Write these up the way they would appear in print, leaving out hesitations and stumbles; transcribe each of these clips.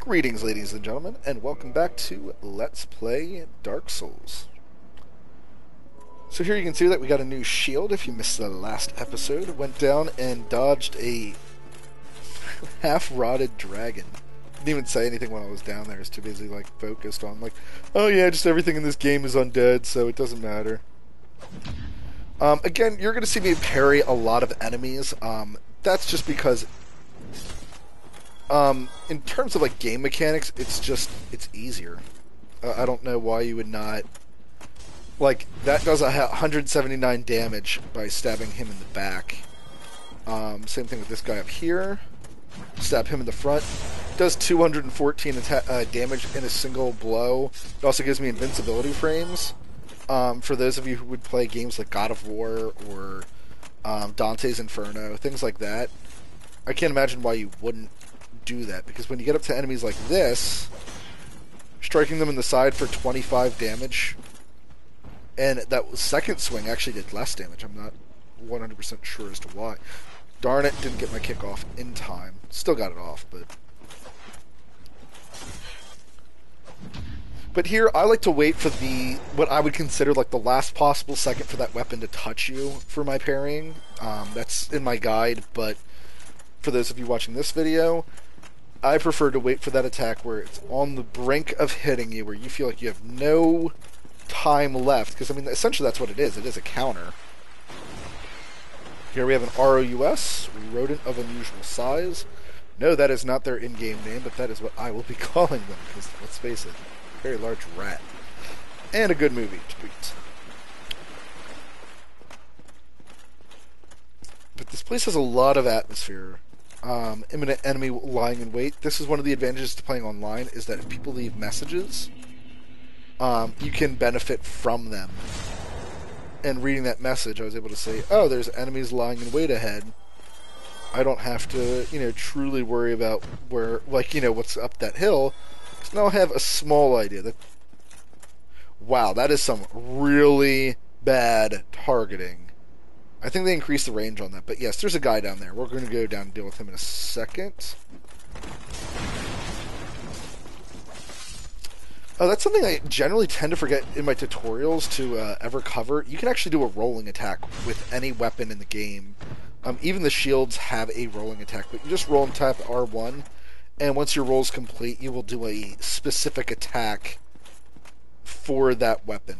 Greetings, ladies and gentlemen, and welcome back to Let's Play Dark Souls. So here you can see that we got a new shield. If you missed the last episode, went down and dodged a half-rotted dragon. Didn't even say anything when I was down there. I was too busy, focused on, oh yeah, just everything in this game is undead, so it doesn't matter. Again, you're going to see me parry a lot of enemies. That's just because in terms of game mechanics, it's easier. I don't know why you would not. That does 179 damage by stabbing him in the back. Same thing with this guy up here. Stab him in the front. Does 214 damage in a single blow. It also gives me invincibility frames. For those of you who would play games like God of War or Dante's Inferno, things like that, I can't imagine why you wouldn't do that, because when you get up to enemies like this, striking them in the side for 25 damage, and that second swing actually did less damage. I'm not 100% sure as to why. Darn it, didn't get my kick off in time. Still got it off, but here I like to wait for what I would consider the last possible second for that weapon to touch you for my parrying. That's in my guide, but for those of you watching this video, I prefer to wait for that attack where it's on the brink of hitting you, where you feel like you have no time left, because, I mean, essentially that's what it is. It is a counter. Here we have an ROUS, Rodent of Unusual Size. No, that is not their in-game name, but that is what I will be calling them, because, let's face it, very large rat. And a good movie to boot. But this place has a lot of atmosphere. Imminent enemy lying in wait. This is one of the advantages to playing online, is that if people leave messages, you can benefit from them. And reading that message, I was able to say, oh, there's enemies lying in wait ahead. I don't have to, truly worry about where, what's up that hill. Because now I have a small idea. Wow, that is some really bad targeting. I think they increased the range on that. But yes, there's a guy down there. We're going to go down and deal with him in a second. That's something I generally tend to forget in my tutorials to ever cover. You can actually do a rolling attack with any weapon in the game. Even the shields have a rolling attack, but you just roll and tap R1, and once your roll's complete, you will do a specific attack for that weapon.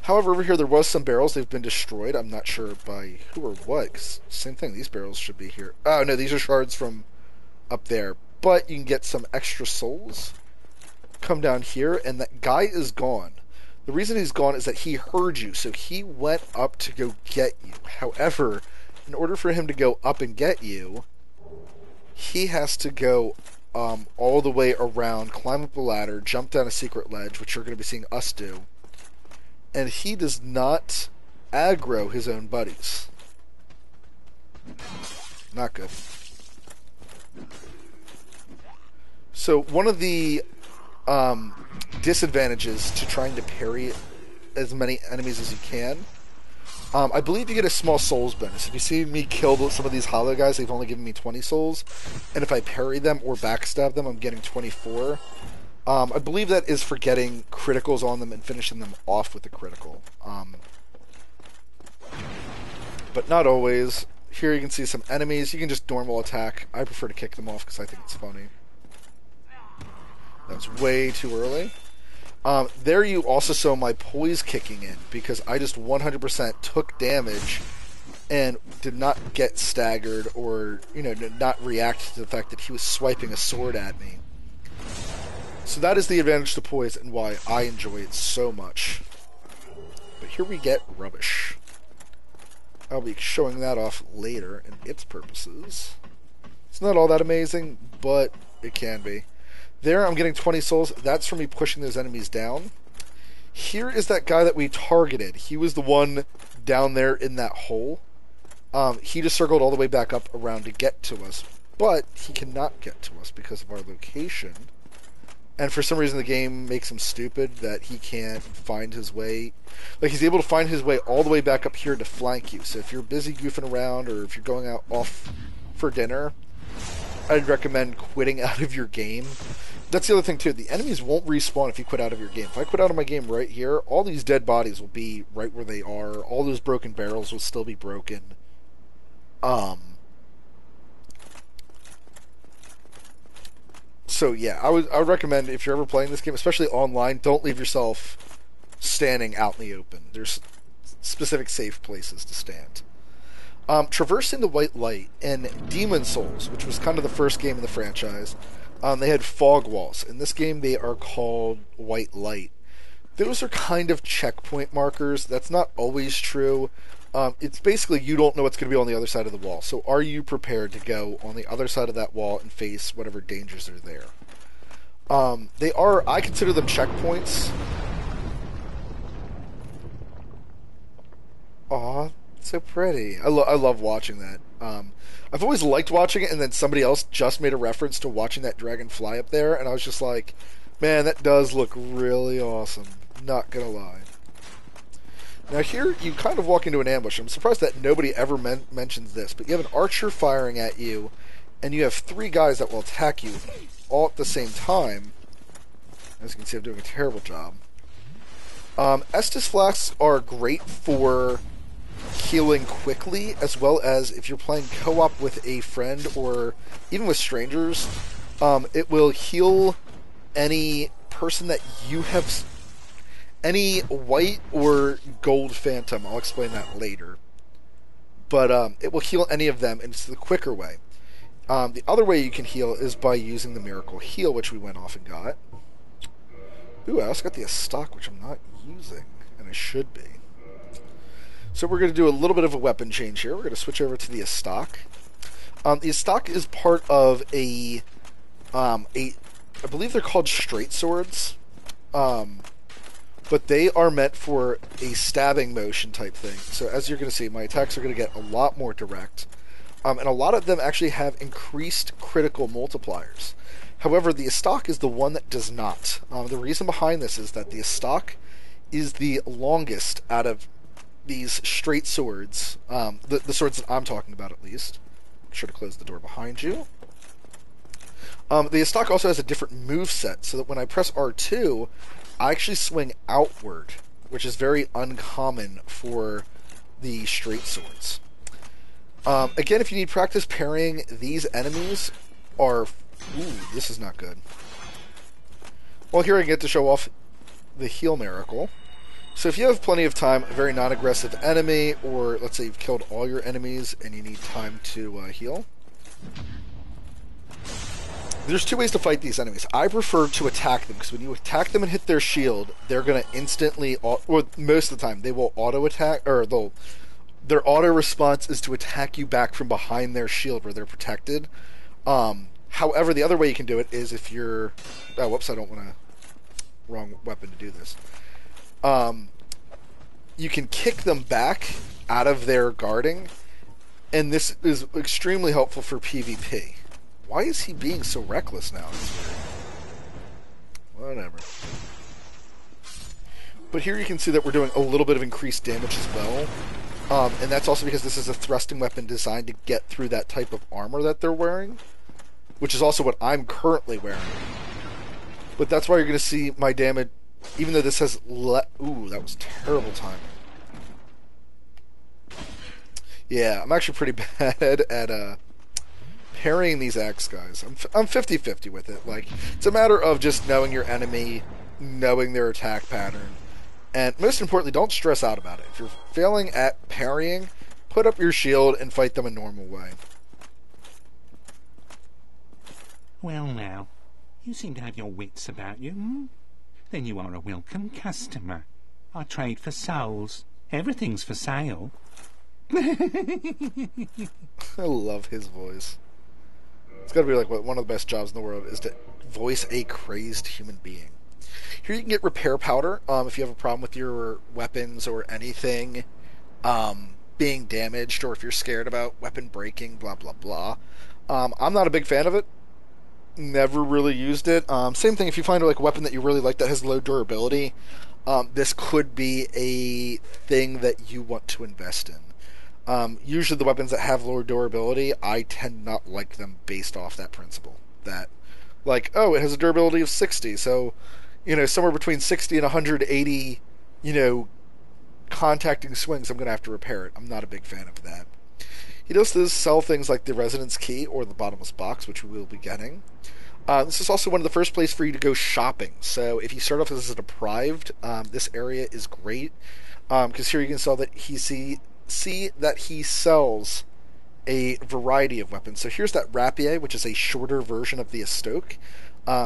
However, over here there was some barrels. They've been destroyed. I'm not sure by who or what, 'cause same thing. These barrels should be here. Oh, no, these are shards from up there. But you can get some extra souls. Come down here, and that guy is gone. The reason he's gone is that he heard you, so he went up to go get you. However, in order for him to go up and get you, he has to go all the way around, climb up a ladder, jump down a secret ledge, which you're going to be seeing us do. And he does not aggro his own buddies. Not good. So one of the disadvantages to trying to parry as many enemies as you can, I believe you get a small souls bonus. If you see me kill some of these hollow guys, they've only given me 20 souls, and if I parry them or backstab them, I'm getting 24. I believe that is for getting criticals on them and finishing them off with a critical. But not always. Here you can see some enemies. You can just normal attack. I prefer to kick them off because I think it's funny. That was way too early. There you also saw my poise kicking in, because I just 100% took damage and did not get staggered or, did not react to the fact that he was swiping a sword at me. So that is the advantage to poise and why I enjoy it so much. But here we get rubbish. I'll be showing that off later in its purposes. It's not all that amazing, but it can be. There, I'm getting 20 souls. That's from me pushing those enemies down. Here is that guy that we targeted. He was the one down there in that hole. He just circled all the way back up around to get to us. But he cannot get to us because of our location. And for some reason the game makes him stupid that he can't find his way. He's able to find his way all the way back up here to flank you. So if you're busy goofing around, or if you're going out off for dinner, I'd recommend quitting out of your game. That's the other thing too. The enemies won't respawn if you quit out of your game. If I quit out of my game right here, all these dead bodies will be right where they are. All those broken barrels will still be broken. So yeah, I would recommend if you're ever playing this game, especially online, don't leave yourself standing out in the open. There's specific safe places to stand. Traversing the White Light in Demon Souls, which was kind of the first game in the franchise, they had fog walls. In this game, they are called White Light. Those are kind of checkpoint markers. That's not always true. It's basically you don't know what's going to be on the other side of the wall. So are you prepared to go on the other side of that wall and face whatever dangers are there? I consider them checkpoints. Aw, so pretty. I love watching that. I've always liked watching it, and then somebody else just made a reference to watching that dragon fly up there, and I was just like, man, that does look really awesome. Not gonna lie. Now here, you kind of walk into an ambush. I'm surprised that nobody ever mentions this, but you have an archer firing at you, and you have 3 guys that will attack you all at the same time. As you can see, I'm doing a terrible job. Estus flasks are great for healing quickly, as well as if you're playing co-op with a friend or even with strangers. It will heal any person that you have, any white or gold phantom. I'll explain that later. But it will heal any of them, and it's the quicker way. The other way you can heal is by using the Miracle Heal, which we went off and got. Ooh, I also got the Estoc, which I'm not using, and I should be. So we're going to do a little bit of a weapon change here. We're going to switch over to the Estoc. The Estoc is part of I believe they're called straight swords, but they are meant for a stabbing motion type thing. So as you're going to see, my attacks are going to get a lot more direct, and a lot of them actually have increased critical multipliers. However, the Estoc is the one that does not. The reason behind this is that the Estoc is the longest out of these straight swords, the swords that I'm talking about at least. Make sure to close the door behind you. The Estoc also has a different move set, so that when I press R2, I actually swing outward, which is very uncommon for the straight swords. Again, if you need practice parrying, these enemies are... Ooh, this is not good. Well, here I get to show off the Heal Miracle. So if you have plenty of time, a very non-aggressive enemy, or let's say you've killed all your enemies and you need time to heal. There's 2 ways to fight these enemies. I prefer to attack them, because when you attack them and hit their shield, they're going to instantly, or most of the time, they will auto-attack, or their auto-response is to attack you back from behind their shield where they're protected. However, the other way you can do it is if you're... Oh, whoops, I don't want to... Wrong weapon to do this. You can kick them back out of their guarding, and this is extremely helpful for PvP. Why is he being so reckless now? Whatever. But here you can see that we're doing a little bit of increased damage as well, and that's also because this is a thrusting weapon designed to get through that type of armor that they're wearing, which is also what I'm currently wearing. But that's why you're going to see my damage, even though this has ooh, that was terrible timing. Yeah, I'm actually pretty bad at parrying these axe guys. I'm 50-50 with it. Like, it's a matter of just knowing your enemy, knowing their attack pattern, and most importantly, don't stress out about it. If you're failing at parrying, put up your shield and fight them a normal way. Well now, you seem to have your wits about you, hmm? Then you are a welcome customer. I trade for souls. Everything's for sale. I love his voice. It's got to be like one of the best jobs in the world is to voice a crazed human being. Here you can get repair powder if you have a problem with your weapons or anything being damaged, or if you're scared about weapon breaking, blah blah blah. I'm not a big fan of it. Never really used it. Same thing if you find like a weapon that you really like that has low durability. This could be a thing that you want to invest in. Usually the weapons that have lower durability, I tend not like them based off that principle. That, like, oh, it has a durability of 60, so, somewhere between 60 and 180, you know, contacting swings, I'm going to have to repair it. I'm not a big fan of that. He does sell things like the Residence Key or the Bottomless Box, which we will be getting. This is also one of the first places for you to go shopping. So if you start off as a deprived, this area is great because here you can sell that see that he sells a variety of weapons. So here's that Rapier, which is a shorter version of the Estoque.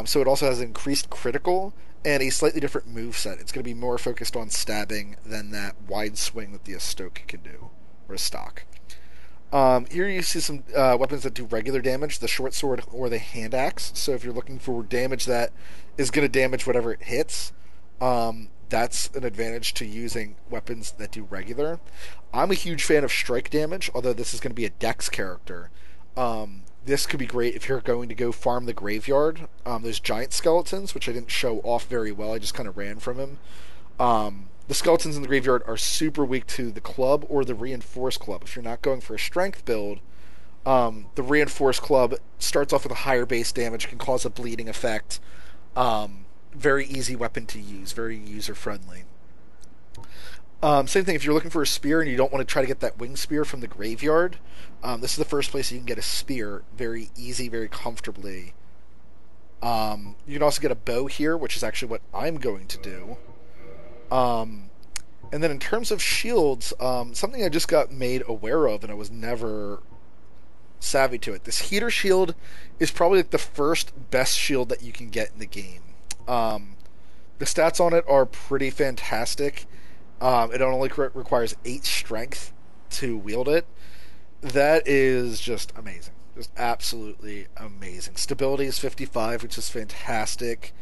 So it also has increased critical and a slightly different move set. It's going to be more focused on stabbing than that wide swing that the Estoque can do, or a stock. Here you see some weapons that do regular damage, the short sword or the hand axe. So if you're looking for damage that is going to damage whatever it hits, that's an advantage to using weapons that do regular. I'm a huge fan of strike damage, although this is going to be a dex character. This could be great if you're going to go farm the graveyard. Those giant skeletons, which I didn't show off very well, I just kind of ran from him. The skeletons in the graveyard are super weak to the club or the reinforced club. If you're not going for a strength build, the reinforced club starts off with a higher base damage, can cause a bleeding effect. Very easy weapon to use, very user friendly. Same thing if you're looking for a spear and you don't want to try to get that wing spear from the graveyard. This is the first place you can get a spear very easy, very comfortably. You can also get a bow here, which is actually what I'm going to do. And then in terms of shields, something I just got made aware of and I was never savvy to it. This heater shield is probably like the first best shield that you can get in the game. The stats on it are pretty fantastic. It only requires 8 strength to wield it. That is just amazing. Just absolutely amazing. Stability is 55, which is fantastic.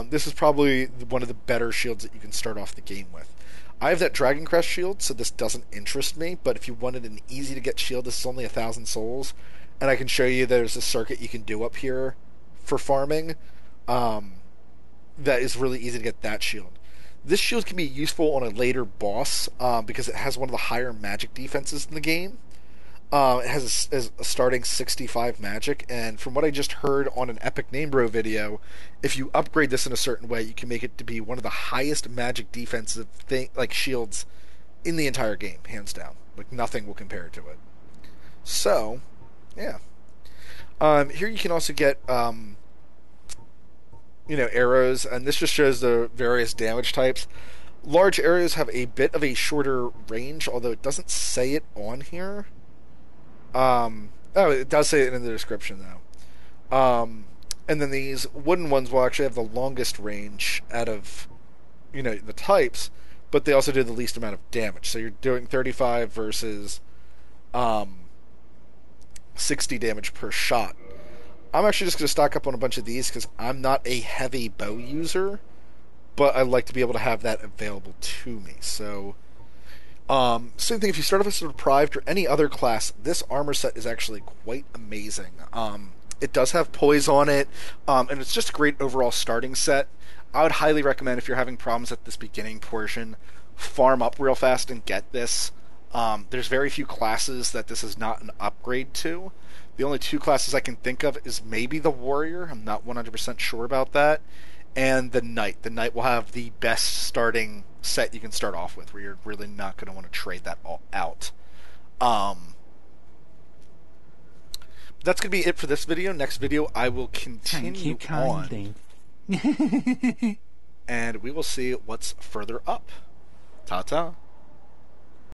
This is probably one of the better shields that you can start off the game with. I have that Dragon Crest shield, so this doesn't interest me, but if you wanted an easy-to-get shield, this is only 1,000 souls, and I can show you there's a circuit you can do up here for farming that is really easy to get that shield. This shield can be useful on a later boss because it has one of the higher magic defenses in the game. It has a starting 65 magic, and from what I just heard on an Epic Name Bro video, if you upgrade this in a certain way, you can make it to be one of the highest magic defensive shields in the entire game, hands down. Like, nothing will compare to it. So, yeah. Here you can also get, arrows, and this just shows the various damage types. Large arrows have a bit of a shorter range, although it doesn't say it on here. It does say it in the description, though. And then these wooden ones will actually have the longest range out of, the types, but they also do the least amount of damage. So you're doing 35 versus 60 damage per shot. I'm actually just going to stock up on a bunch of these because I'm not a heavy bow user, but I like to be able to have that available to me. So, same thing if you start off as a deprived or any other class, this armor set is actually quite amazing. It does have poise on it, and it's just a great overall starting set. I would highly recommend if you're having problems at this beginning portion, farm up real fast and get this. There's very few classes that this is not an upgrade to. The only 2 classes I can think of is maybe the Warrior, I'm not 100% sure about that, and the Knight. The Knight will have the best starting set you can start off with, where you're really not going to want to trade that all out. That's going to be it for this video. Next video, I will continue on. And we will see what's further up. Ta-ta.